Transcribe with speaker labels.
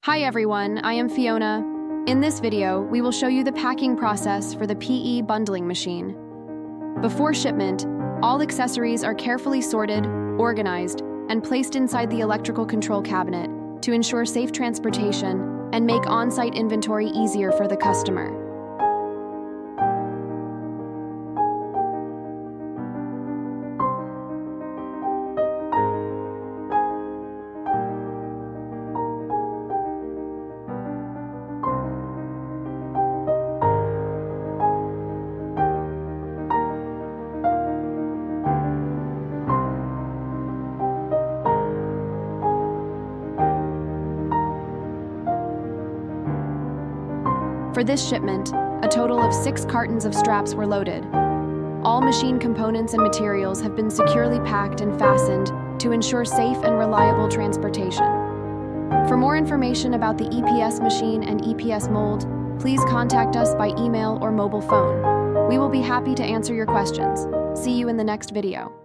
Speaker 1: Hi everyone, I am Fiona. In this video, we will show you the packing process for the PE bundling machine. Before shipment, all accessories are carefully sorted, organized, and placed inside the electrical control cabinet to ensure safe transportation and make on-site inventory easier for the customer. For this shipment, a total of 6 cartons of straps were loaded. All machine components and materials have been securely packed and fastened to ensure safe and reliable transportation. For more information about the EPS machine and EPS mold, please contact us by email or mobile phone. We will be happy to answer your questions. See you in the next video.